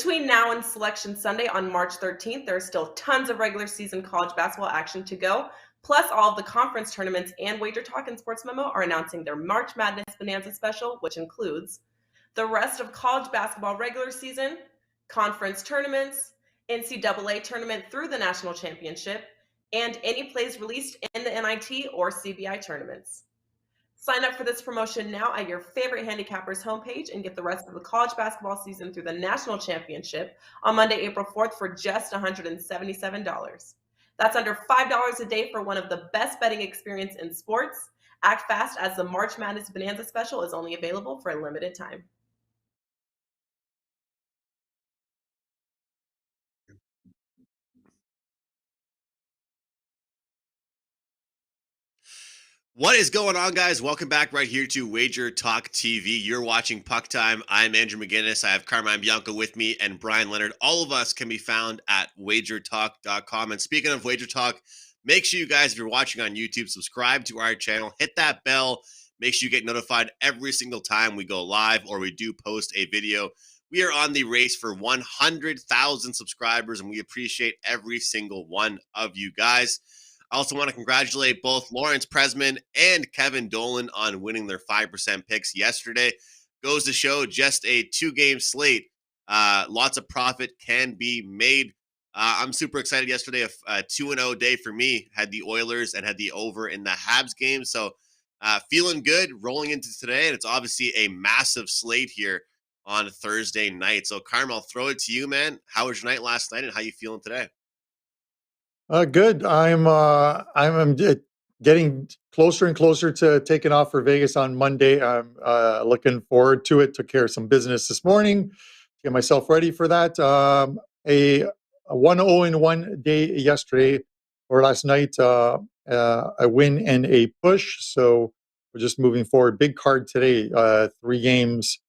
Between now and Selection Sunday on March 13th, there are still tons of regular season college basketball action to go. Plus, all of the conference tournaments and WagerTalk and Sports Memo are announcing their March Madness Bonanza special, which includes the rest of college basketball regular season, conference tournaments, NCAA tournament through the national championship, and any plays released in the NIT or CBI tournaments. Sign up for this promotion now at your favorite handicappers homepage and get the rest of the college basketball season through the national championship on Monday, April 4th for just $177. That's under $5 a day for one of the best betting experience in sports. Act fast as the March Madness Bonanza special is only available for a limited time. What is going on, guys? Welcome back right here to WagerTalk TV. You're watching Puck Time. I'm Andrew McInnis. I have Carmine and Bianco with me and Brian Leonard. All of us can be found at WagerTalk.com. And speaking of WagerTalk, make sure you guys, if you're watching on YouTube, subscribe to our channel. Hit that bell. Make sure you get notified every single time we go live or we do post a video. We are on the race for 100,000 subscribers, and we appreciate every single one of you guys. I also want to congratulate both Lawrence Presman and Kevin Dolan on winning their 5% picks yesterday. Goes to show just a 2-game slate. Lots of profit can be made. I'm super excited yesterday. A 2-0 day for me. Had the Oilers and had the over in the Habs game. So feeling good rolling into today. And it's obviously a massive slate here on Thursday night. So Carmel, I'll throw it to you, man. How was your night last night and how you feeling today? Good. I'm getting closer and closer to taking off for Vegas on Monday. I'm looking forward to it. Took care of some business this morning, get myself ready for that. A 1-0-1 day yesterday or last night, a win and a push. So we're just moving forward. Big card today. 3 games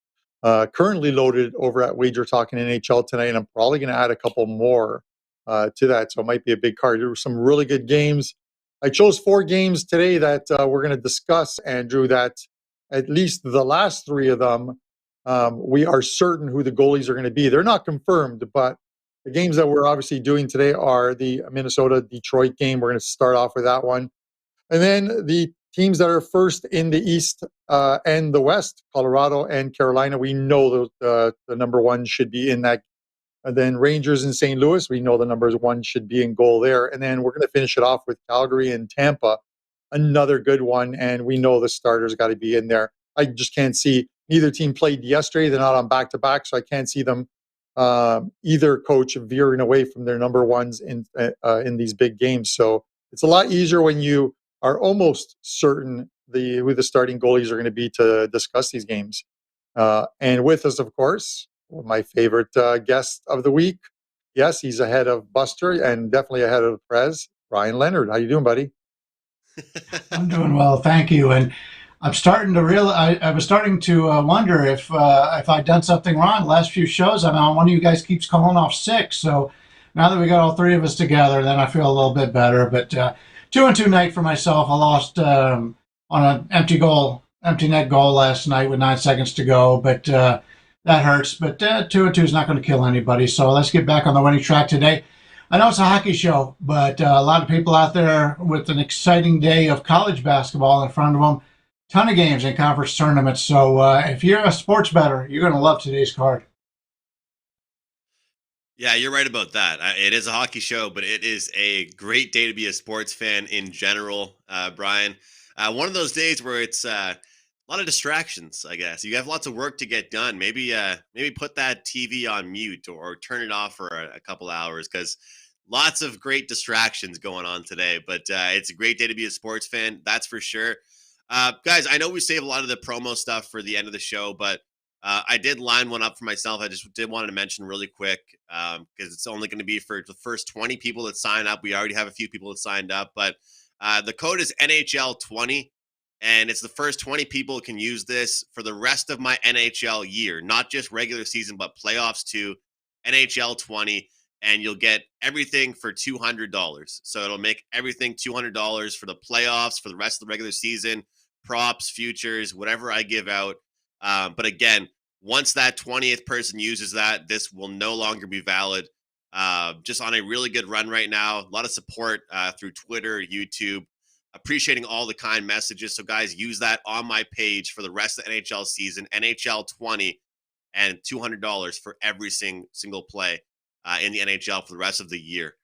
currently loaded over at WagerTalk and NHL tonight, and I'm probably going to add a couple more to that. So it might be a big card. There were some really good games. I chose 4 games today that we're going to discuss, Andrew, that at least the last 3 of them, we are certain who the goalies are going to be. They're not confirmed, but the games that we're obviously doing today are the Minnesota-Detroit game. We're going to start off with that one. And then the teams that are first in the East and the West, Colorado and Carolina, we know the number 1 should be in that. And then Rangers in St. Louis, we know the number 1 should be in goal there. And then we're going to finish it off with Calgary and Tampa, another good one. And we know the starters got to be in there. I just can't see neither team played yesterday. They're not on back-to-back, so I can't see them either coach veering away from their number 1s in these big games. So it's a lot easier when you are almost certain who the starting goalies are going to be to discuss these games. And with us, of course, my favorite guest of the week. Yes, he's ahead of Buster and definitely ahead of Prez. Brian Leonard, how you doing, buddy? I'm doing well, thank you. And I'm starting to realize, I was starting to wonder if I'd done something wrong the last few shows. I know one of you guys keeps calling off sick. So now that we got all 3 of us together, then I feel a little bit better. But 2-2 night for myself. I lost on an empty net goal last night with 9 seconds to go. But that hurts, but 2-2 is not going to kill anybody. So let's get back on the winning track today. I know it's a hockey show, but a lot of people out there with an exciting day of college basketball in front of them. Ton of games in conference tournaments. So if you're a sports bettor, you're going to love today's card. Yeah, you're right about that. It is a hockey show, but it is a great day to be a sports fan in general, Brian. One of those days where it's a lot of distractions, I guess. You have lots of work to get done. Maybe put that TV on mute or turn it off for a couple hours because lots of great distractions going on today. But it's a great day to be a sports fan, that's for sure. Guys, I know we save a lot of the promo stuff for the end of the show, but I did line one up for myself. I just did want to mention really quick because it's only going to be for the first 20 people that sign up. We already have a few people that signed up, but the code is NHL20. And it's the first 20 people can use this for the rest of my NHL year, not just regular season, but playoffs too. NHL 20, and you'll get everything for $200. So it'll make everything $200 for the playoffs, for the rest of the regular season, props, futures, whatever I give out. But again, Once that 20th person uses that, this will no longer be valid. Just on a really good run right now. A lot of support through Twitter, YouTube. Appreciating all the kind messages. So, guys, use that on my page for the rest of the NHL season. NHL 20 and $200 for every single play in the NHL for the rest of the year.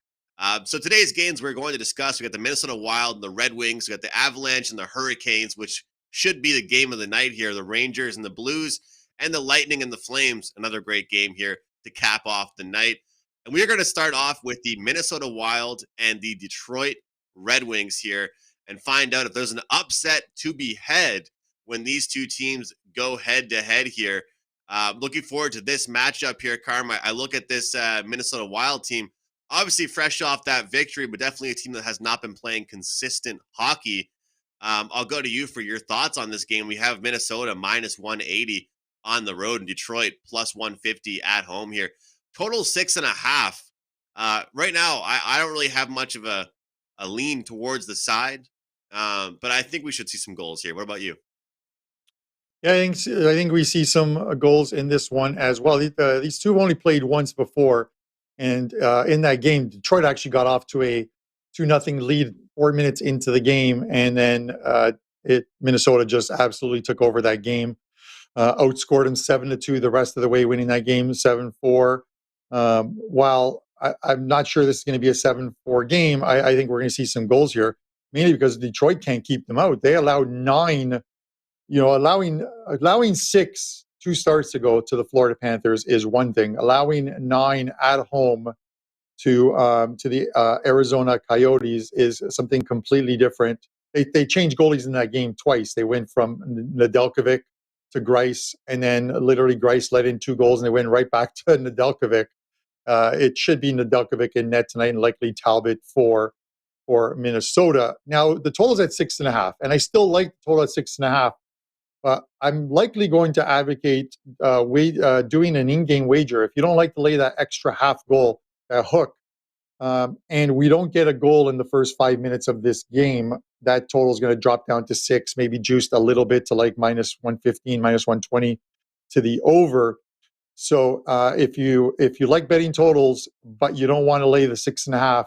So today's games we're going to discuss, we got the Minnesota Wild and the Red Wings, we got the Avalanche and the Hurricanes, which should be the game of the night here, the Rangers and the Blues, and the Lightning and the Flames, another great game here to cap off the night. And we are going to start off with the Minnesota Wild and the Detroit Red Wings here and find out if there's an upset to be had when these two teams go head-to-head here. Looking forward to this matchup here, Carmine. I look at this Minnesota Wild team, obviously fresh off that victory, but definitely a team that has not been playing consistent hockey. I'll go to you for your thoughts on this game. We have Minnesota minus 180 on the road and Detroit plus 150 at home here. Total 6.5. Right now, I don't really have much of a lean towards the side, but I think we should see some goals here. What about you? Yeah, I think we see some goals in this one as well. These two have only played once before, and in that game, Detroit actually got off to a 2-0 lead 4 minutes into the game, and then Minnesota just absolutely took over that game, outscored them 7-2 the rest of the way, winning that game 7-4. While I'm not sure this is going to be a 7-4 game, I think we're going to see some goals here, mainly because Detroit can't keep them out. They allowed 9. Allowing 6 2 starts ago to the Florida Panthers is one thing. Allowing 9 at home to the Arizona Coyotes is something completely different. They changed goalies in that game twice. They went from Nedeljkovic to Greiss, and then literally Greiss let in 2 goals, and they went right back to Nedeljkovic. It should be Nedeljkovic in net tonight, and likely Talbot for Minnesota. Now the total's at 6.5, and I still like the total at 6.5. I'm likely going to advocate doing an in-game wager. If you don't like to lay that extra half goal, that hook, and we don't get a goal in the first 5 minutes of this game, that total is going to drop down to 6, maybe juiced a little bit to like minus 115, minus 120 to the over. So if you like betting totals, but you don't want to lay the 6.5,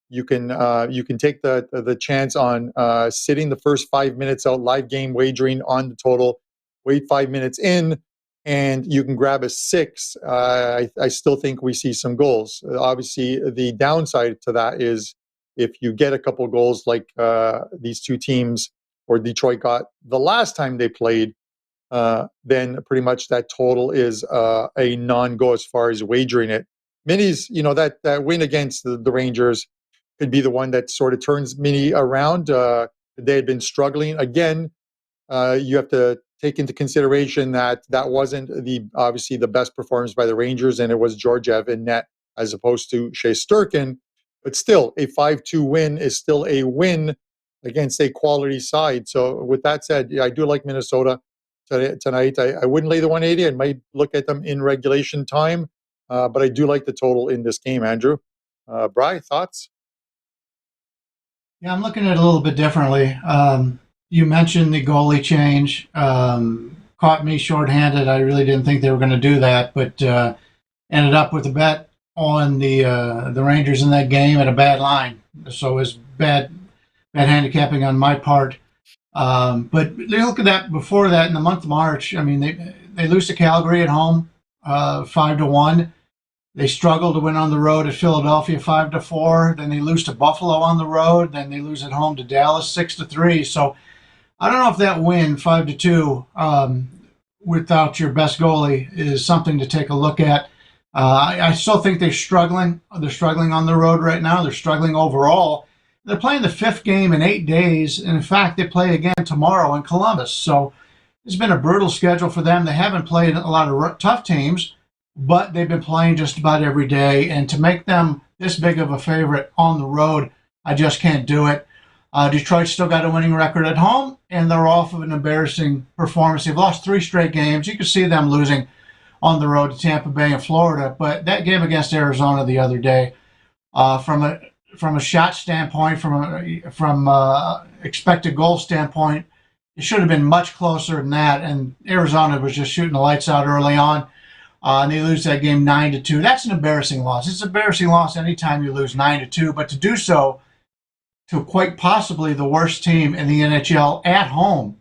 you can take the chance on sitting the first 5 minutes out, live game wagering on the total, wait 5 minutes in, and you can grab a 6. I still think we see some goals. Obviously, the downside to that is if you get a couple goals like these two teams or Detroit got the last time they played, then pretty much that total is a non-go as far as wagering it. Minnie's, that win against the Rangers could be the one that sort of turns Mini around. They had been struggling. Again, you have to take into consideration that wasn't obviously the best performance by the Rangers, and it was Georgiev in net as opposed to Shesterkin. But still, a 5-2 win is still a win against a quality side. So with that said, yeah, I do like Minnesota tonight. I wouldn't lay the 180. I might look at them in regulation time, but I do like the total in this game, Andrew. Bri, thoughts? Yeah, I'm looking at it a little bit differently. You mentioned the goalie change. Caught me shorthanded. I really didn't think they were going to do that, but ended up with a bet on the Rangers in that game at a bad line. So it was bad handicapping on my part. But look at that. Before that, in the month of March, I mean, they lose to Calgary at home, 5-1. They struggle to win on the road at Philadelphia 5-4. Then they lose to Buffalo on the road. Then they lose at home to Dallas 6-3. So I don't know if that win 5-2 without your best goalie is something to take a look at. I still think they're struggling. They're struggling on the road right now. They're struggling overall. They're playing the 5th game in 8 days. And in fact, they play again tomorrow in Columbus. So it's been a brutal schedule for them. They haven't played a lot of tough teams, but they've been playing just about every day. And to make them this big of a favorite on the road, I just can't do it. Detroit's still got a winning record at home, and they're off of an embarrassing performance. They've lost 3 straight games. You can see them losing on the road to Tampa Bay and Florida. But that game against Arizona the other day, from a shot standpoint, from expected goal standpoint, It should have been much closer than that. And Arizona was just shooting the lights out early on. And they lose that game 9-2. That's an embarrassing loss. It's an embarrassing loss anytime you lose 9-2, but to do so to quite possibly the worst team in the NHL at home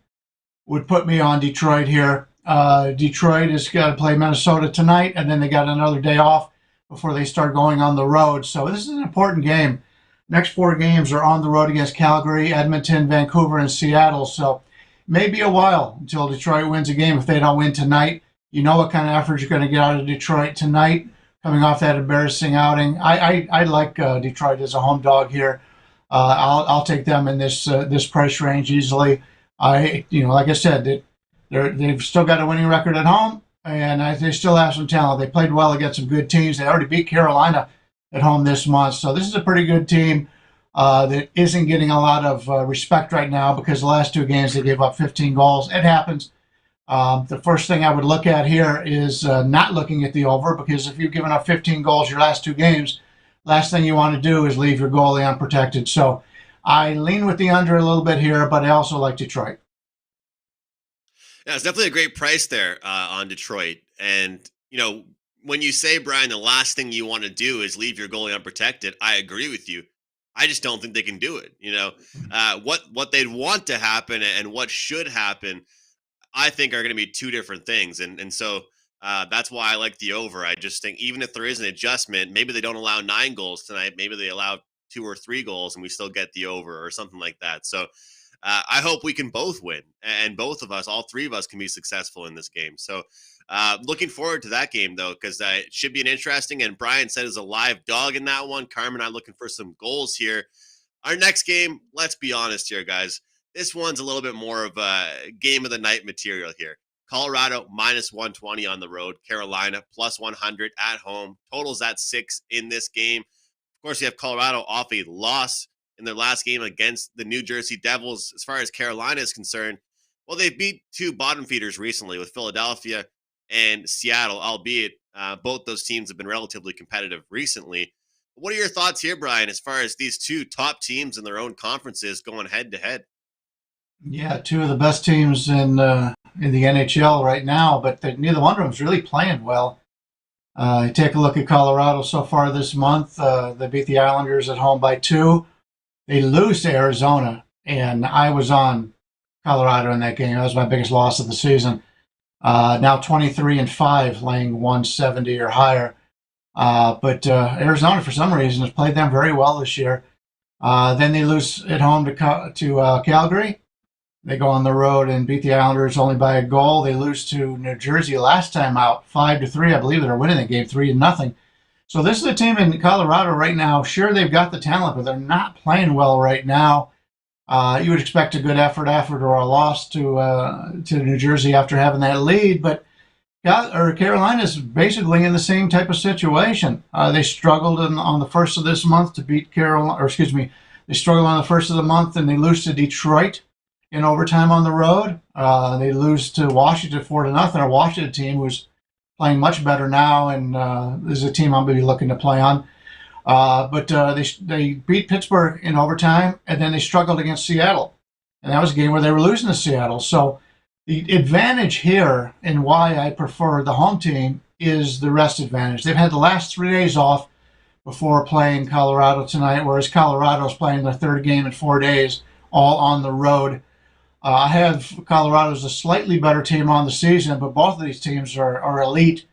would put me on Detroit here. Detroit has got to play Minnesota tonight, and then they got another day off before they start going on the road. So this is an important game. Next 4 games are on the road against Calgary, Edmonton, Vancouver, and Seattle. So maybe a while until Detroit wins a game if they don't win tonight. You know what kind of effort you're going to get out of Detroit tonight, coming off that embarrassing outing. I like Detroit as a home dog here. I'll take them in this price range easily. Like I said, they've still got a winning record at home, and they still have some talent. They played well against some good teams. They already beat Carolina at home this month, so this is a pretty good team that isn't getting a lot of respect right now because the last 2 games they gave up 15 goals. It happens. The first thing I would look at here is not looking at the over, because if you've given up 15 goals your last 2 games, last thing you want to do is leave your goalie unprotected. So I lean with the under a little bit here, but I also like Detroit. Yeah, it's definitely a great price there on Detroit. And, when you say, Brian, the last thing you want to do is leave your goalie unprotected, I agree with you. I just don't think they can do it. What they'd want to happen and what should happen, I think, are going to be 2 different things. And so that's why I like the over. I just think even if there is an adjustment, maybe they don't allow 9 goals tonight. Maybe they allow 2 or 3 goals and we still get the over or something like that. So I hope we can both win, and both of us, all 3 of us, can be successful in this game. So looking forward to that game, though, because it should be an interesting, and Brian said is a live dog in that one. Carmen and I looking for some goals here. Our next game, let's be honest here, guys. This one's a little bit more of a game of the night material here. Colorado -120 on the road. Carolina +100 at home. Totals at 6 in this game. Of course, you have Colorado off a loss in their last game against the New Jersey Devils. As far as Carolina is concerned, well, they beat 2 bottom feeders recently with Philadelphia and Seattle, albeit both those teams have been relatively competitive recently. What are your thoughts here, Brian, as far as these 2 top teams in their own conferences going head-to-head? Yeah, 2 of the best teams in the NHL right now, but neither one of them is really playing well. You take a look at Colorado so far this month. They beat the Islanders at home by 2. They lose to Arizona, and I was on Colorado in that game. That was my biggest loss of the season. Now 23-5, laying 170 or higher. But Arizona, for some reason, has played them very well this year. Then they lose at home to Calgary. They go on the road and beat the Islanders only by a goal. They lose to New Jersey last time out, 5-3. I believe they're winning the game 3-0. So this is a team in Colorado right now. Sure, they've got the talent, but they're not playing well right now. You would expect a good effort or a loss to New Jersey after having that lead, but Carolina's basically in the same type of situation. They struggled on the first of this month to beat they struggled on the first of the month and they lose to Detroit in overtime on the road. They lose to Washington 4-0. A Washington team who's playing much better now, and this is a team I'm going to be looking to play on. But they beat Pittsburgh in overtime, and then they struggled against Seattle. And that was a game where they were losing to Seattle. So the advantage here, and why I prefer the home team, is the rest advantage. They've had the last 3 days off before playing Colorado tonight, whereas Colorado's playing their 3rd game in 4 days, all on the road. I have Colorado as a slightly better team on the season, but both of these teams are elite.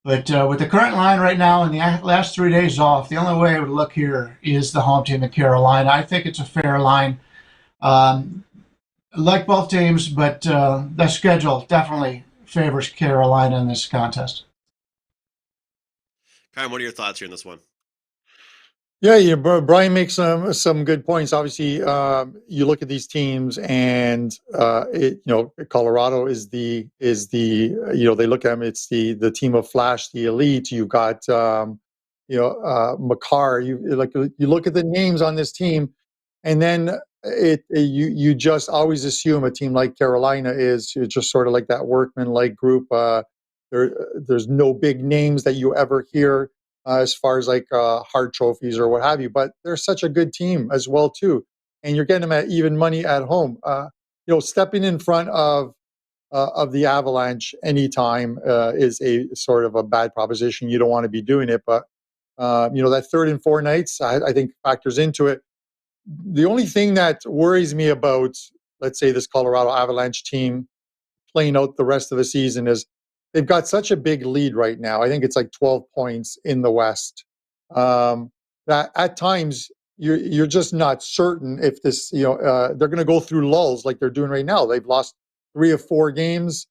But with the current line right now and the last 3 days off, the only way I would look here is the home team in Carolina. I think it's a fair line. Like both teams, but the schedule definitely favors Carolina in this contest. Kyle, what are your thoughts here in this one? Yeah, Brian makes some good points. Obviously, you look at these teams, and Colorado is the they look at them. It's the team of Flash, the elite. You've got Makar. You look at the names on this team, and then you just always assume a team like Carolina is just sort of like that workman-like group. There's no big names that you ever hear. As far as like hard trophies or what have you, but they're such a good team as well too, and you're getting them at even money at home. stepping in front of the Avalanche anytime is a sort of a bad proposition. You don't want to be doing it, but that third and four nights, I think factors into it. The only thing that worries me about, let's say, this Colorado Avalanche team playing out the rest of the season is they've got such a big lead right now. I think it's like 12 points in the West. That at times you're just not certain if this, they're going to go through lulls like they're doing right now. They've lost 3 of 4 games,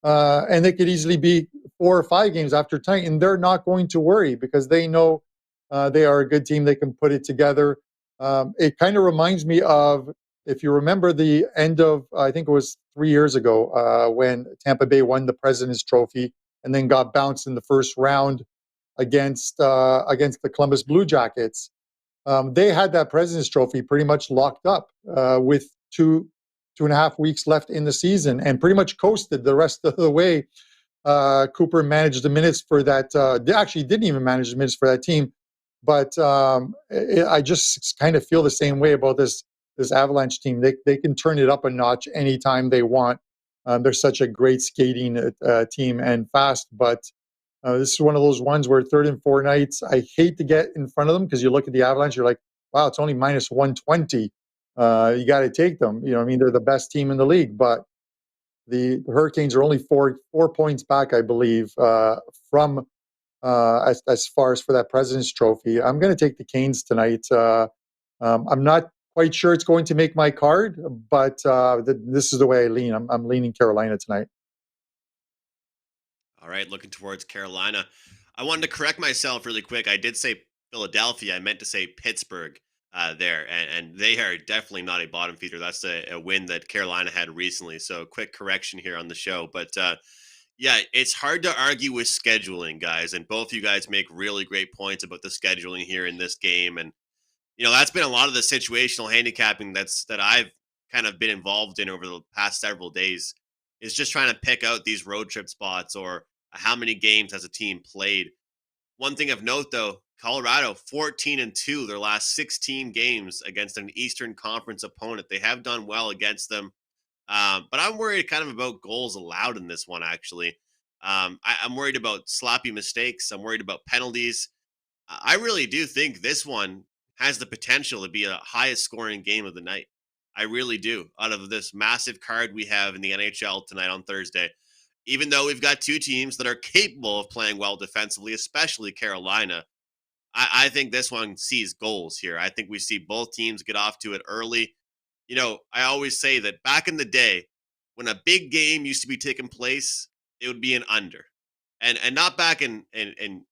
and they could easily be 4 or 5 games after tonight, and they're not going to worry because they know they are a good team. They can put it together. It kind of reminds me of, if you remember, the end of, I think it was 3 years ago, when Tampa Bay won the President's Trophy and then got bounced in the first round against the Columbus Blue Jackets. They had that President's Trophy pretty much locked up with 2.5 weeks left in the season and pretty much coasted the rest of the way. Cooper managed the minutes for that. They actually didn't even manage the minutes for that team. But I just kind of feel the same way about this Avalanche team. They can turn it up a notch anytime they want. They're such a great skating team and fast, but this is one of those ones where third and four nights, I hate to get in front of them because you look at the Avalanche, you're like, wow, it's only minus 120. You got to take them. They're the best team in the league, but the Hurricanes are only four points back, I believe, from as far as for that President's Trophy. I'm going to take the Canes tonight. I'm not quite sure it's going to make my card, but this is the way I lean. I'm leaning Carolina tonight. All right, looking towards Carolina. I wanted to correct myself really quick. I did say Philadelphia. I meant to say Pittsburgh there, and they are definitely not a bottom feeder. That's a win that Carolina had recently. So quick correction here on the show. But yeah, it's hard to argue with scheduling, guys. And both you guys make really great points about the scheduling here in this game. And, that's been a lot of the situational handicapping that I've kind of been involved in over the past several days, is just trying to pick out these road trip spots or how many games has a team played. One thing of note, though, Colorado 14-2 their last 16 games against an Eastern Conference opponent. They have done well against them. But I'm worried kind of about goals allowed in this one, actually. I'm worried about sloppy mistakes. I'm worried about penalties. I really do think this one has the potential to be a highest scoring game of the night. I really do. Out of this massive card we have in the NHL tonight on Thursday, even though we've got two teams that are capable of playing well defensively, especially Carolina, I think this one sees goals here. I think we see both teams get off to it early. I always say that back in the day, when a big game used to be taking place, it would be an under. And not back in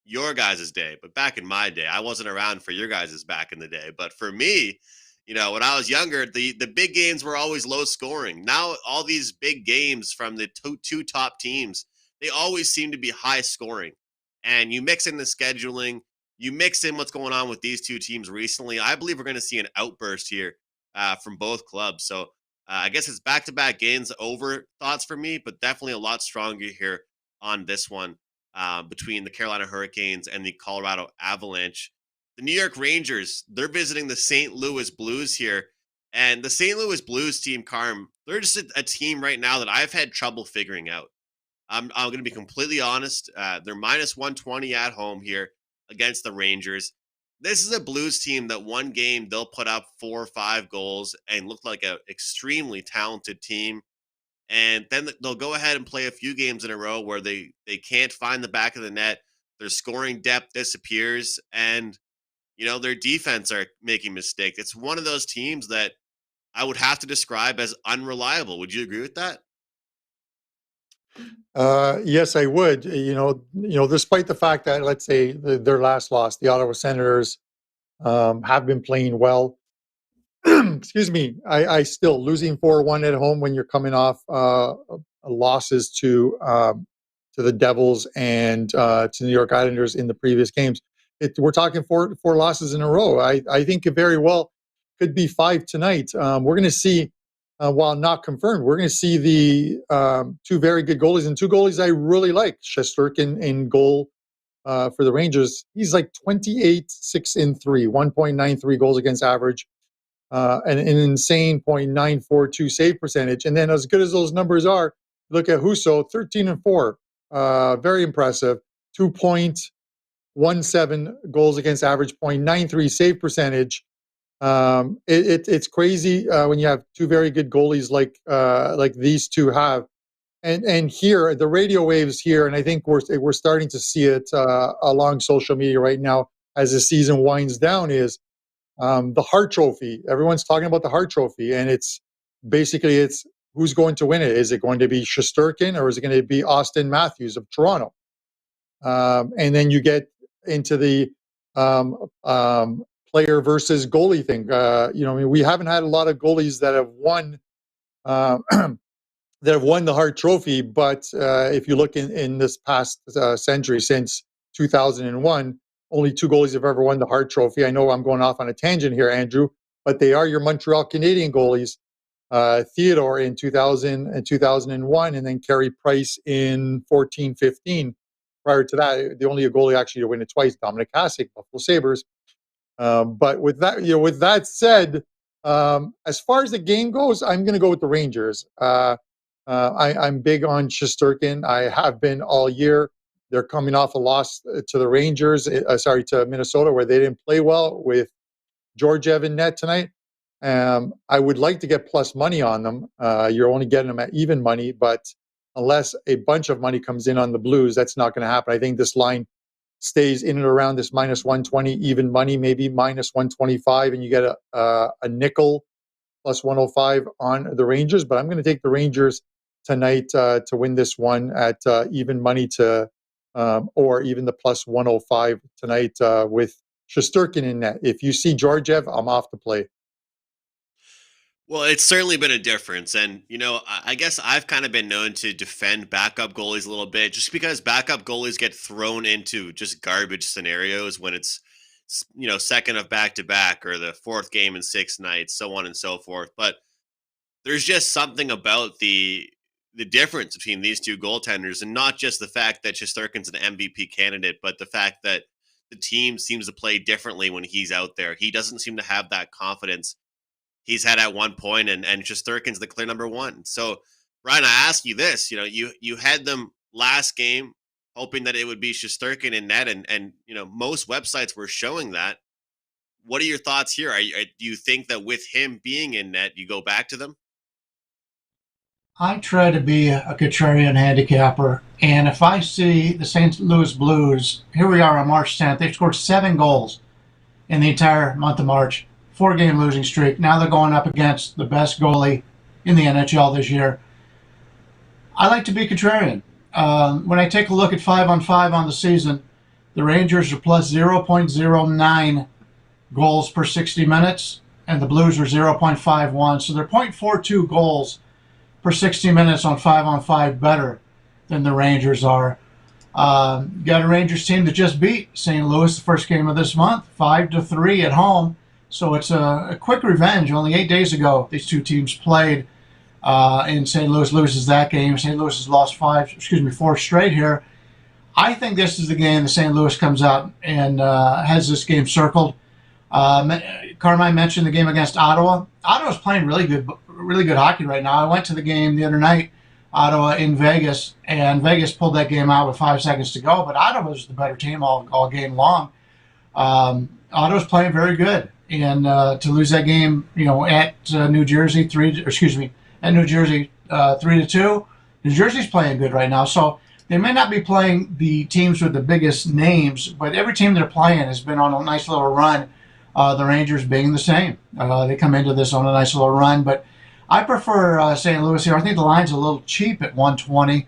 your guys' day, but back in my day. I wasn't around for your guys' back in the day. But for me, when I was younger, the big games were always low scoring. Now, all these big games from the two top teams, they always seem to be high scoring. And you mix in the scheduling, you mix in what's going on with these two teams recently, I believe we're going to see an outburst here from both clubs. So I guess it's back-to-back games over thoughts for me, but definitely a lot stronger here on this one between the Carolina Hurricanes and the Colorado Avalanche. The New York Rangers, they're visiting the St. Louis Blues here. And the St. Louis Blues team, Carm, they're just a team right now that I've had trouble figuring out. I'm going to be completely honest. They're minus 120 at home here against the Rangers. This is a Blues team that one game they'll put up 4 or 5 goals and look like an extremely talented team. And then they'll go ahead and play a few games in a row where they can't find the back of the net. Their scoring depth disappears, and their defense are making mistakes. It's one of those teams that I would have to describe as unreliable. Would you agree with that? Yes, I would. Despite the fact that, let's say, their last loss, the Ottawa Senators have been playing well. Excuse me. I still losing 4-1 at home when you're coming off losses to the Devils and to New York Islanders in the previous games. We're talking four losses in a row. I think it very well could be 5 tonight. We're going to see. While not confirmed, we're going to see the 2 very good goalies and 2 goalies I really like. Shesterkin in goal for the Rangers. He's like 28, 6-3, 1.93 goals against average. an insane .942 save percentage. And then as good as those numbers are, look at Husso, 13-4, very impressive, 2.17 goals against average, .93 save percentage. It's crazy when you have two very good goalies like these two have. And here, the radio waves here, and I think we're starting to see it along social media right now as the season winds down, is the Hart Trophy. Everyone's talking about the Hart Trophy, and it's who's going to win it. Is it going to be Shesterkin or is it going to be Austin Matthews of Toronto? And then you get into the player versus goalie thing. We haven't had a lot of goalies that have won the Hart Trophy, but if you look in this past century, since 2001, only two goalies have ever won the Hart Trophy. I know I'm going off on a tangent here, Andrew, but they are your Montreal Canadian goalies, Theodore in 2000 and 2001, and then Carey Price in 14-15. Prior to that, the only goalie actually to win it twice, Dominic Hasek, Buffalo Sabres. But with that said, as far as the game goes, I'm going to go with the Rangers. I'm big on Shesterkin. I have been all year. They're coming off a loss to the Rangers, to Minnesota, where they didn't play well with Georgiev in net tonight. I would like to get plus money on them. You're only getting them at even money, but unless a bunch of money comes in on the Blues, that's not going to happen. I think this line stays in and around this -120, even money, maybe -125, and you get a nickel plus 105 on the Rangers. But I'm going to take the Rangers tonight to win this one at even money or even the plus 105 tonight with Shesterkin in net. If you see Georgiev, I'm off to play. Well, it's certainly been a difference. And, I guess I've kind of been known to defend backup goalies a little bit just because backup goalies get thrown into just garbage scenarios when it's, second of back-to-back or the fourth game in 6 nights, so on and so forth. But there's just something about the difference between these two goaltenders, and not just the fact that Shesterkin's an MVP candidate, but the fact that the team seems to play differently when he's out there. He doesn't seem to have that confidence he's had at one point, and Shesterkin's the clear number one. So, Brian, I ask you this: you had them last game hoping that it would be Shesterkin in net, and most websites were showing that. What are your thoughts here? Do you think that with him being in net, you go back to them? I try to be a contrarian handicapper, and if I see the St. Louis Blues, here we are on March 10th, they've scored 7 goals in the entire month of March, 4-game losing streak. Now they're going up against the best goalie in the NHL this year. I like to be contrarian. When I take a look at 5-on-5 on the season, the Rangers are plus 0.09 goals per 60 minutes, and the Blues are 0.51. So they're 0.42 goals per 60 minutes on 5-on-5 better than the Rangers are. Got a Rangers team that just beat St. Louis the first game of this month, 5-3 at home. So it's a quick revenge. Only 8 days ago, these two teams played, and St. Louis loses that game. St. Louis has lost 4 straight here. I think this is the game that St. Louis comes out and has this game circled. Carmine mentioned the game against Ottawa. Ottawa's playing really good hockey right now. I went to the game the other night, Ottawa in Vegas, and Vegas pulled that game out with 5 seconds to go, but Ottawa's the better team all game long. Ottawa's playing very good, and to lose that game, at New Jersey 3-2. New Jersey's playing good right now, so they may not be playing the teams with the biggest names, but every team they're playing has been on a nice little run. The Rangers being the same. They come into this on a nice little run, but I prefer St. Louis here. I think the line's a little cheap at 120.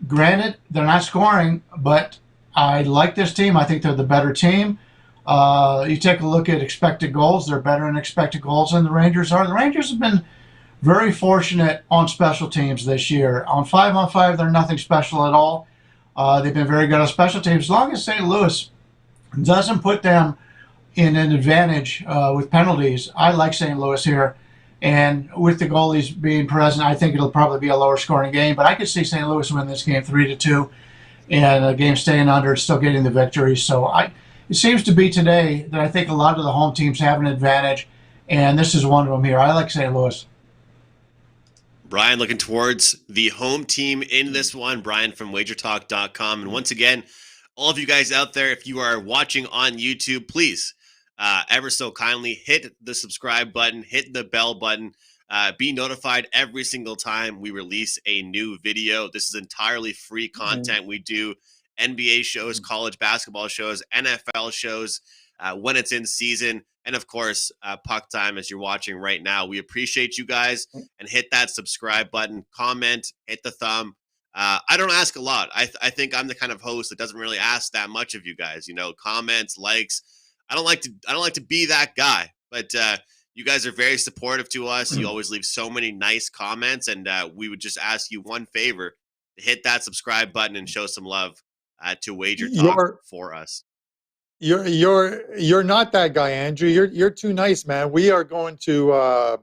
Granted, they're not scoring, but I like this team. I think they're the better team. You take a look at expected goals. They're better in expected goals than the Rangers are. The Rangers have been very fortunate on special teams this year. On 5-on-5, they're nothing special at all. They've been very good on special teams. As long as St. Louis doesn't put them in an advantage with penalties, I like St. Louis here. And with the goalies being present, I think it'll probably be a lower scoring game. But I could see St. Louis win this game 3-2, and a game staying under, still getting the victory. So it seems to be today that I think a lot of the home teams have an advantage. and this is one of them here. I like St. Louis. Brian looking towards the home team in this one. Brian from WagerTalk.com. And once again, all of you guys out there, if you are watching on YouTube, please ever so kindly hit the subscribe button, hit the bell button, be notified every single time we release a new video. This is entirely free content. We do NBA shows, college basketball shows, NFL shows when it's in season. And of course, Puck Time, as you're watching right now. We appreciate you guys, and hit that subscribe button, comment, hit the thumb. I don't ask a lot. I think I'm the kind of host that doesn't really ask that much of you guys. Comments, likes. I don't like to be that guy, but you guys are very supportive to us. You always leave so many nice comments, and we would just ask you one favor: to hit that subscribe button and show some love to Wager Talk for us. You're not that guy, Andrew. You're too nice, man. We are going to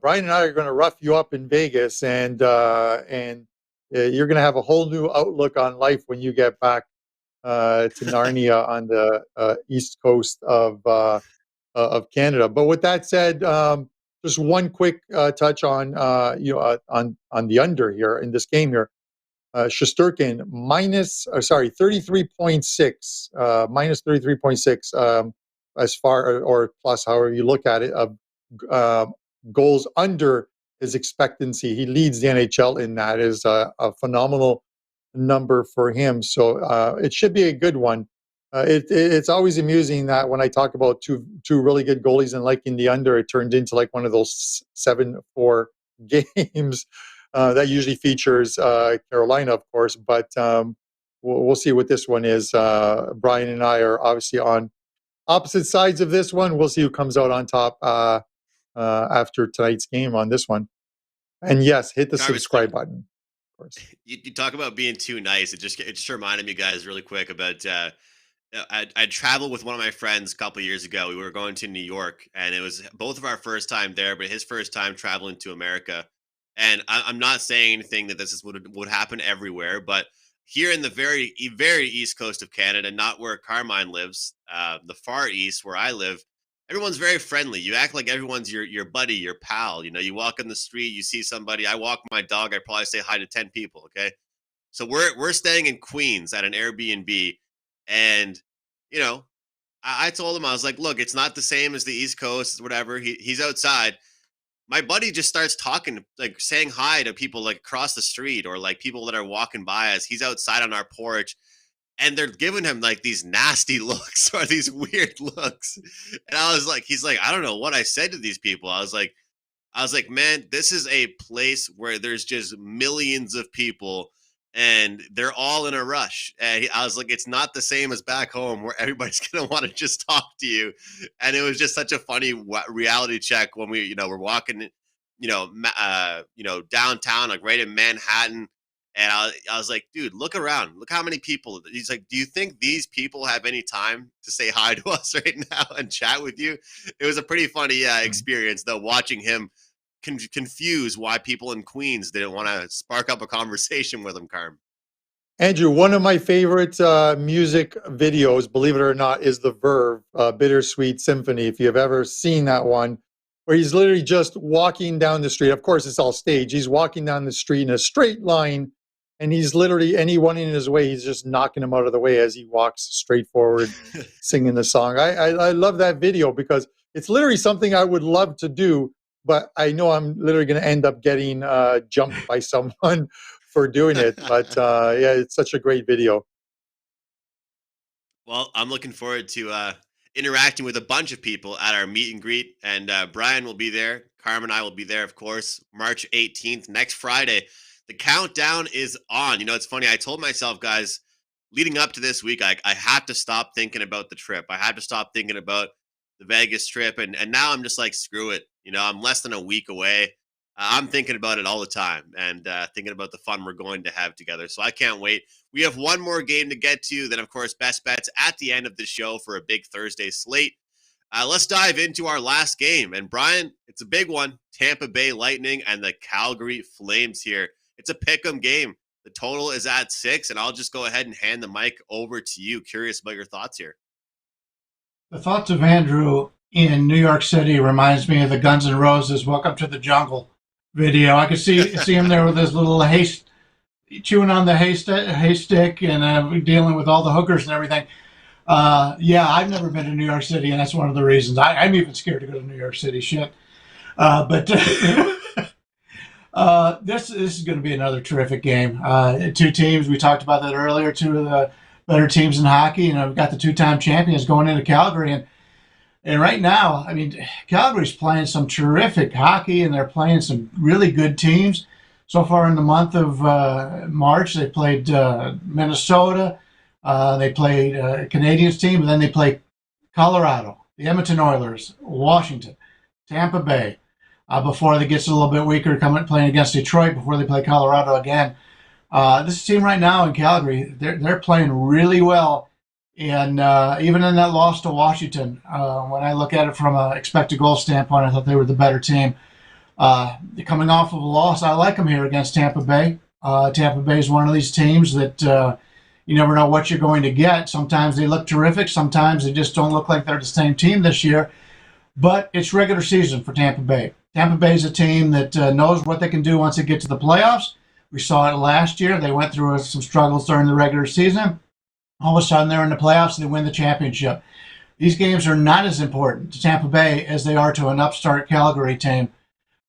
Brian and I are going to rough you up in Vegas, and you're going to have a whole new outlook on life when you get back to Narnia on the east coast of Canada. But with that said, just one quick touch on on the under here in this game here. Shesterkin minus 33.6, minus 33.6 as far, or plus, however you look at it, of goals under his expectancy. He leads the NHL in that. Is a phenomenal number for him. So it should be a good one. It's always amusing that when I talk about two really good goalies and liking the under, it turned into like one of those 7-4 games. That usually features Carolina, of course, but we'll see what this one is. Brian and I are obviously on opposite sides of this one. We'll see who comes out on top after tonight's game on this one. And yes, hit the subscribe button. Of course. You talk about being too nice. It just reminded me, guys, really quick about. I traveled with one of my friends a couple of years ago. We were going to New York, and it was both of our first time there, but his first time traveling to America. And I'm not saying anything that this is would happen everywhere, but here in the very, very east coast of Canada, not where Carmine lives, the far east where I live, everyone's very friendly. You act like everyone's your buddy, your pal. You walk in the street, you see somebody. I walk my dog, I probably say hi to 10 people. Okay, so we're staying in Queens at an Airbnb, and I told him, I was like, look, it's not the same as the East Coast, whatever. He's outside. My buddy just starts talking, like saying hi to people like across the street, or like people that are walking by us. He's outside on our porch, and they're giving him like these nasty looks or these weird looks. And I was like, he's like, I don't know what I said to these people. I was like, man, this is a place where there's just millions of people, and they're all in a rush. And I was like, it's not the same as back home where everybody's going to want to just talk to you. And it was just such a funny reality check when we, we're walking, downtown, like right in Manhattan. And I was like, dude, look around. Look how many people. He's like, do you think these people have any time to say hi to us right now and chat with you? It was a pretty funny experience, though, watching him confuse why people in Queens didn't want to spark up a conversation with him, Carm. Andrew, one of my favorite music videos, believe it or not, is the Verve Bittersweet Symphony. If you've ever seen that one, where he's literally just walking down the street. Of course, it's all staged. He's walking down the street in a straight line, and he's literally, anyone in his way, he's just knocking him out of the way as he walks straight forward, singing the song. I love that video because it's literally something I would love to do, but I know I'm literally going to end up getting jumped by someone for doing it. But yeah, it's such a great video. Well, I'm looking forward to interacting with a bunch of people at our meet and greet. And Brian will be there. Carm and I will be there, of course, March 18th, next Friday. The countdown is on. It's funny. I told myself, guys, leading up to this week, I had to stop thinking about the trip. I had to stop thinking about the Vegas trip. And now I'm just like, screw it. I'm less than a week away. I'm thinking about it all the time, and thinking about the fun we're going to have together. So I can't wait. We have one more game to get to. Then, of course, best bets at the end of the show for a big Thursday slate. Let's dive into our last game. And Brian, it's a big one. Tampa Bay Lightning and the Calgary Flames here. It's a pick'em game. The total is at 6, and I'll just go ahead and hand the mic over to you. Curious about your thoughts here. The thoughts of Andrew, in New York City reminds me of the Guns N' Roses "Welcome to the Jungle" video. I could see him there with his little chewing on the haystick and dealing with all the hookers and everything. Yeah, I've never been to New York City, and that's one of the reasons. I'm even scared to go to New York City. Shit. But this is going to be another terrific game. Two teams, we talked about that earlier, two of the better teams in hockey. We've got the two-time champions going into Calgary. And right now, I mean, Calgary's playing some terrific hockey, and they're playing some really good teams. So far in the month of March, they played Minnesota. They played a Canadiens team, and then they played Colorado, the Edmonton Oilers, Washington, Tampa Bay, before it gets a little bit weaker, playing against Detroit before they play Colorado again. This team right now in Calgary, they're playing really well. And even in that loss to Washington, when I look at it from an expected goal standpoint, I thought they were the better team. Coming off of a loss, I like them here against Tampa Bay. Tampa Bay is one of these teams that you never know what you're going to get. Sometimes they look terrific. Sometimes they just don't look like they're the same team this year. But it's regular season for Tampa Bay. Tampa Bay is a team that knows what they can do once they get to the playoffs. We saw it last year. They went through some struggles during the regular season. All of a sudden, they're in the playoffs and they win the championship. These games are not as important to Tampa Bay as they are to an upstart Calgary team.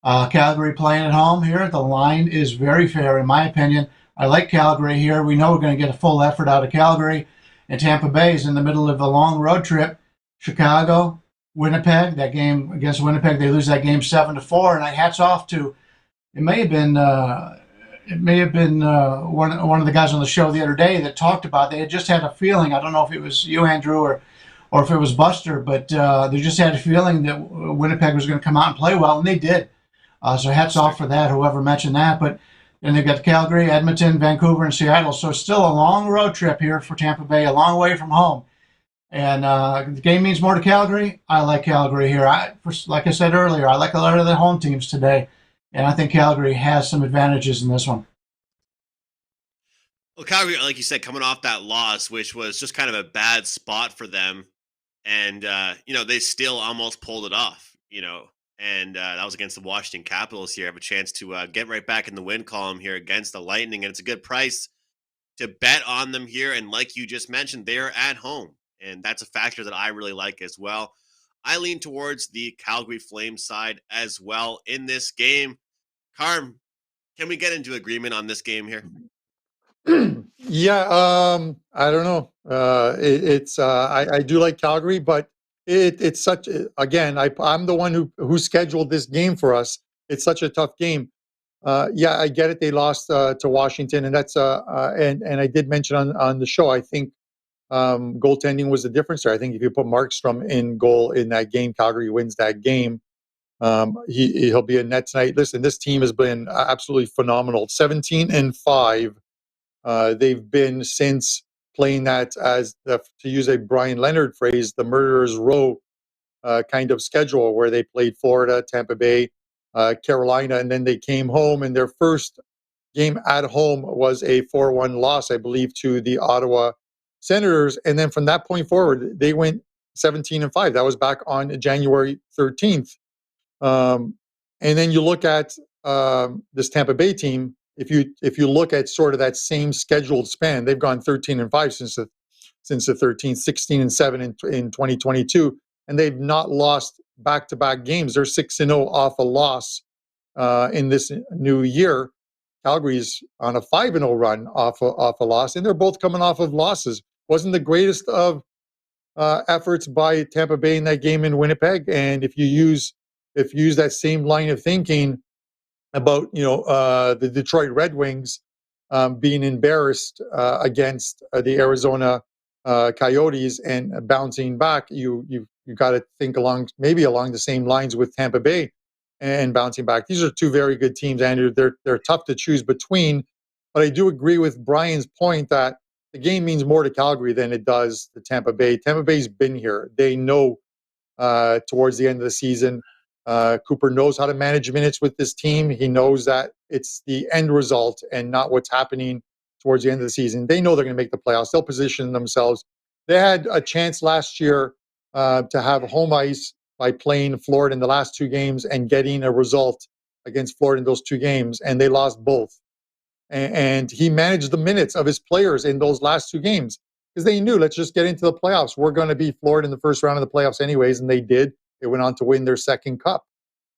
Calgary playing at home here. The line is very fair, in my opinion. I like Calgary here. We know we're going to get a full effort out of Calgary. And Tampa Bay is in the middle of a long road trip. Chicago, Winnipeg. That game against Winnipeg, they lose that game 7-4. And hats off to, it may have been one of the guys on the show the other day that talked about they had just had a feeling. I don't know if it was you, Andrew, or if it was Buster, but they just had a feeling that Winnipeg was going to come out and play well, and they did. So hats off for that, whoever mentioned that. But then they've got Calgary, Edmonton, Vancouver, and Seattle. So it's still a long road trip here for Tampa Bay, a long way from home. And the game means more to Calgary. I like Calgary here. Like I said earlier, I like a lot of the home teams today. And I think Calgary has some advantages in this one. Well, Calgary, like you said, coming off that loss, which was just kind of a bad spot for them. And, they still almost pulled it off, and that was against the Washington Capitals here. I have a chance to get right back in the win column here against the Lightning. And it's a good price to bet on them here. And like you just mentioned, they're at home. And that's a factor that I really like as well. I lean towards the Calgary Flames side as well in this game. Carm, can we get into agreement on this game here? Yeah, I don't know. I do like Calgary, but it's such again. I'm the one who scheduled this game for us. It's such a tough game. Yeah, I get it. They lost to Washington, and that's and I did mention on the show. I think goaltending was the difference there. I think if you put Markstrom in goal in that game, Calgary wins that game. He'll be a net tonight. Listen, this team has been absolutely phenomenal. 17-5. They've been since playing that as to use a Brian Leonard phrase, the murderer's row kind of schedule, where they played Florida, Tampa Bay, Carolina, and then they came home. And their first game at home was a 4-1 loss, I believe, to the Ottawa Senators. And then from that point forward, they went 17-5. That was back on January 13th. And then you look at this Tampa Bay team. If you look at sort of that same scheduled span, they've gone 13-5 since the 13th, 16-7 in 2022, and they've not lost back-to-back games. They're 6-0 off a loss in this new year. Calgary's on a 5-0 run off a loss, and they're both coming off of losses. Wasn't the greatest of efforts by Tampa Bay in that game in Winnipeg. And if you use that same line of thinking about the Detroit Red Wings being embarrassed against the Arizona Coyotes and bouncing back, you got to think along the same lines with Tampa Bay and bouncing back. These are two very good teams, Andrew. They're tough to choose between, but I do agree with Brian's point that the game means more to Calgary than it does to Tampa Bay. Tampa Bay's been here. They know towards the end of the season. Cooper knows how to manage minutes with this team. He knows that it's the end result and not what's happening towards the end of the season. They know they're going to make the playoffs. They'll position themselves. They had a chance last year to have home ice by playing Florida in the last 2 games and getting a result against Florida in those 2 games, and they lost both. And he managed the minutes of his players in those last 2 games because they knew, let's just get into the playoffs. We're going to beat Florida in the first round of the playoffs anyways, and they did. They went on to win their second cup.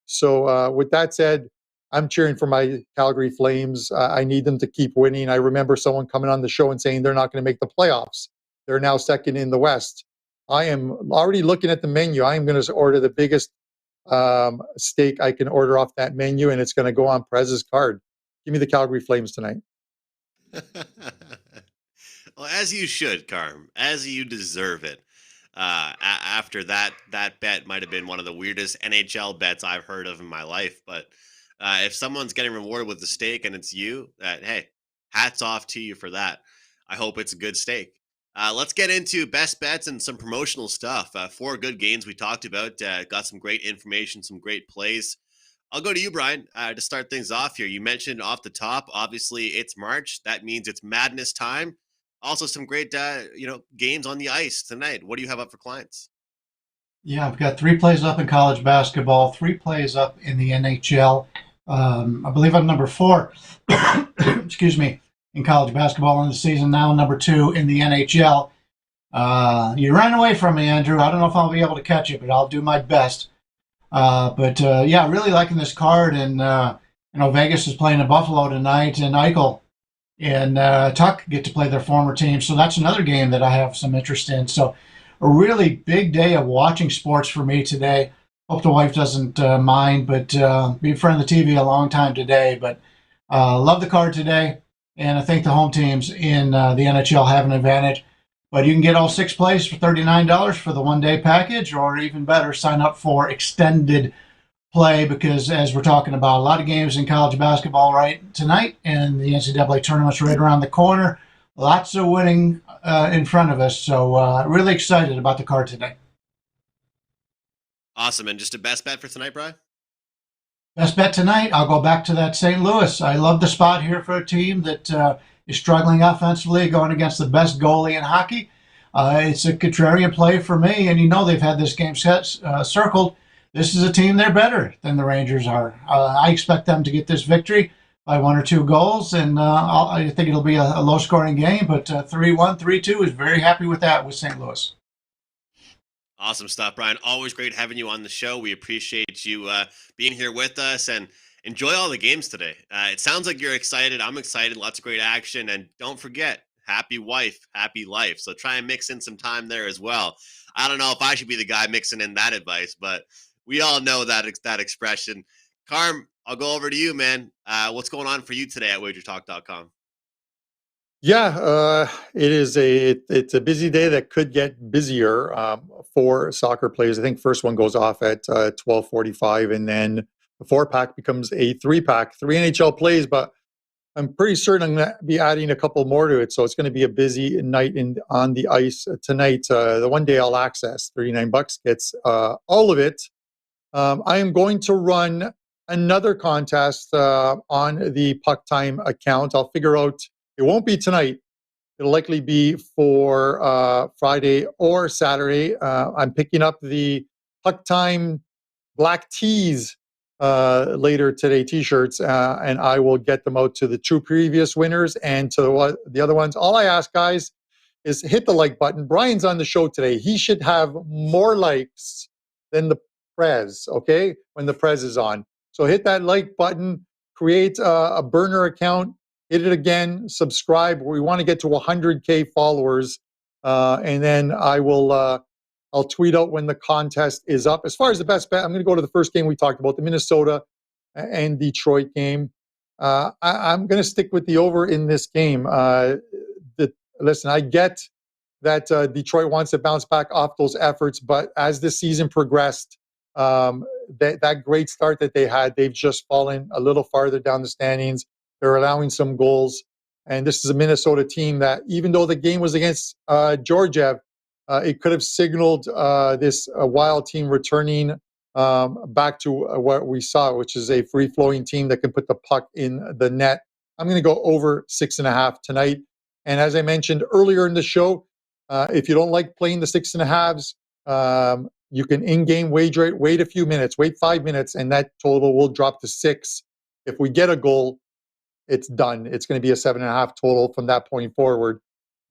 So with that said, I'm cheering for my Calgary Flames. I need them to keep winning. I remember someone coming on the show and saying they're not going to make the playoffs. They're now second in the West. I am already looking at the menu. I am going to order the biggest steak I can order off that menu, and it's going to go on Prez's card. Give me the Calgary Flames tonight. Well, as you should, Carm, as you deserve it. After that bet might have been one of the weirdest NHL bets I've heard of in my life. But if someone's getting rewarded with the steak and it's you, hey, hats off to you for that. I hope it's a good steak. Let's get into best bets and some promotional stuff. 4 good games we talked about. Got some great information, some great plays. I'll go to you, Brian, to start things off here. You mentioned off the top, obviously it's March. That means it's madness time. Also some great, games on the ice tonight. What do you have up for clients? Yeah, I've got 3 plays up in college basketball, 3 plays up in the NHL. I believe I'm number 4, excuse me, in college basketball in the season now, number 2 in the NHL. You ran away from me, Andrew. I don't know if I'll be able to catch it, but I'll do my best. Yeah, really liking this card. And, Vegas is playing in Buffalo tonight, and Eichel and Tuck get to play their former team. So that's another game that I have some interest in. So a really big day of watching sports for me today. Hope the wife doesn't mind, but be in front of the TV a long time today. But love the card today, and I think the home teams in the NHL have an advantage. But you can get all 6 plays for $39 for the one-day package, or even better, sign up for extended play, because as we're talking about, a lot of games in college basketball right tonight, and the NCAA tournament's right around the corner. Lots of winning in front of us, so really excited about the card today. Awesome. And just a best bet for tonight, Brian? Best bet tonight, I'll go back to that St. Louis. I love the spot here for a team that is struggling offensively, going against the best goalie in hockey. It's a contrarian play for me, and they've had this game circled. This is a team, they're better than the Rangers are. I expect them to get this victory by 1 or 2 goals, and I think it'll be a low-scoring game, but 3-1, 3-2 is very happy with that with St. Louis. Awesome stuff, Brian. Always great having you on the show. We appreciate you being here with us, and enjoy all the games today. It sounds like you're excited. I'm excited. Lots of great action, and don't forget, happy wife, happy life. So try and mix in some time there as well. I don't know if I should be the guy mixing in that advice, but we all know that expression. Carm, I'll go over to you, man. What's going on for you today at WagerTalk.com? Yeah, it's a busy day that could get busier for soccer players. I think first one goes off at 12:45, and then the 4-pack becomes a 3-pack. 3 NHL plays, but I'm pretty certain I'm going to be adding a couple more to it. So it's going to be a busy night on the ice tonight. The one day All Access, $39 gets all of it. I am going to run another contest on the Puck Time account. I'll figure out, it won't be tonight. It'll likely be for Friday or Saturday. I'm picking up the Puck Time black tees later today, t-shirts, and I will get them out to the 2 previous winners and to the other ones. All I ask, guys, is hit the like button. Brian's on the show today. He should have more likes than the Prez, okay, when the Prez is on. So hit that like button, create a burner account, hit it again, subscribe. We want to get to 100K followers, and then I'll tweet out when the contest is up. As far as the best bet, I'm going to go to the first game we talked about, the Minnesota and Detroit game. I'm going to stick with the over in this game. Listen, I get that Detroit wants to bounce back off those efforts, but as the season progressed, that great start that they had, they've just fallen a little farther down the standings. They're allowing some goals. And this is a Minnesota team that, even though the game was against Georgiev, it could have signaled this Wild team returning back to what we saw, which is a free-flowing team that can put the puck in the net. I'm going to go over 6.5 tonight. And as I mentioned earlier in the show, if you don't like playing the 6.5s, You can in-game wager it, wait a few minutes, wait 5 minutes, and that total will drop to 6. If we get a goal, it's done. It's going to be a 7.5 total from that point forward.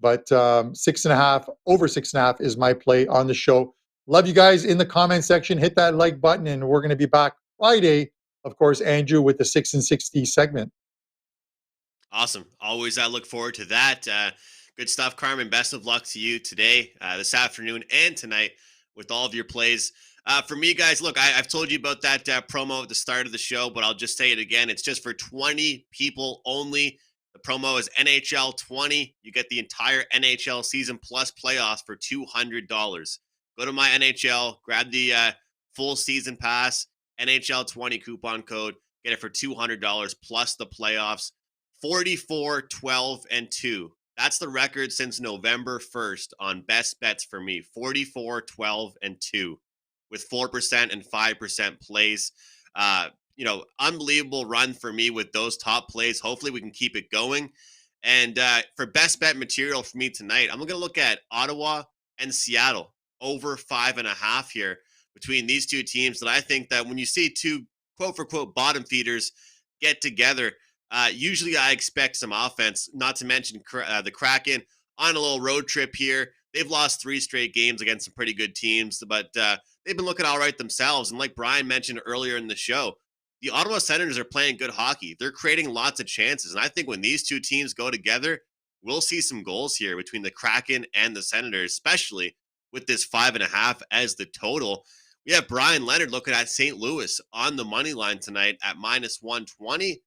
But 6.5, over 6.5 is my play on the show. Love you guys in the comment section. Hit that like button, and we're going to be back Friday, of course, Andrew, with the 6 and 60 segment. Awesome. Always I look forward to that. Good stuff, Carmen. Best of luck to you today, this afternoon, and tonight with all of your plays. For me, guys, look, I've told you about that promo at the start of the show, but I'll just say it again. It's just for 20 people only. The promo is NHL 20. You get the entire NHL season plus playoffs for $200. Go to my NHL, grab the full season pass, NHL 20 coupon code, get it for $200 plus the playoffs. 44, 12, and 2. That's the record since November 1st on best bets for me. 44, 12, and 2 with 4% and 5% plays. Unbelievable run for me with those top plays. Hopefully we can keep it going. And for best bet material for me tonight, I'm going to look at Ottawa and Seattle over 5.5 here between these two teams. And I think that when you see two quote for quote bottom feeders get together, usually I expect some offense, not to mention the Kraken on a little road trip here. They've lost 3 straight games against some pretty good teams, but they've been looking all right themselves. And like Brian mentioned earlier in the show, the Ottawa Senators are playing good hockey. They're creating lots of chances. And I think when these two teams go together, we'll see some goals here between the Kraken and the Senators, especially with this 5.5 as the total. We have Brian Leonard looking at St. Louis on the money line tonight at minus 120.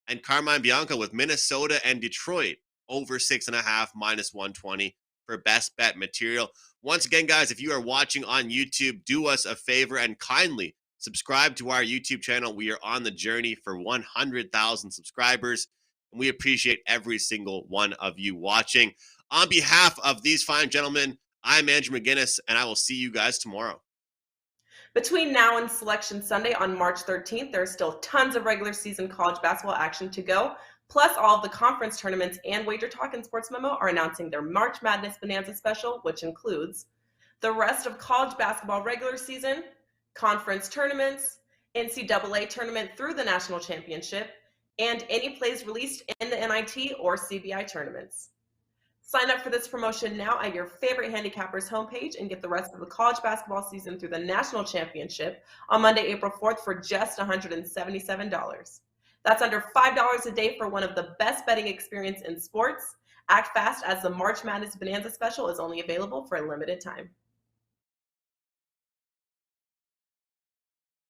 And Carmine Bianco with Minnesota and Detroit over 6.5 minus 120 for best bet material. Once again, guys, if you are watching on YouTube, do us a favor and kindly subscribe to our YouTube channel. We are on the journey for 100,000 subscribers, and we appreciate every single one of you watching. On behalf of these fine gentlemen, I'm Andrew McInnis, and I will see you guys tomorrow. Between now and Selection Sunday on March 13th, there are still tons of regular season college basketball action to go. Plus, all of the conference tournaments and WagerTalk and Sports Memo are announcing their March Madness Bonanza special, which includes the rest of college basketball regular season, conference tournaments, NCAA tournament through the national championship, and any plays released in the NIT or CBI tournaments. Sign up for this promotion now at your favorite handicappers homepage and get the rest of the college basketball season through the national championship on Monday, April 4th for just $177. That's under $5 a day for one of the best betting experience in sports. Act fast as the March Madness Bonanza special is only available for a limited time.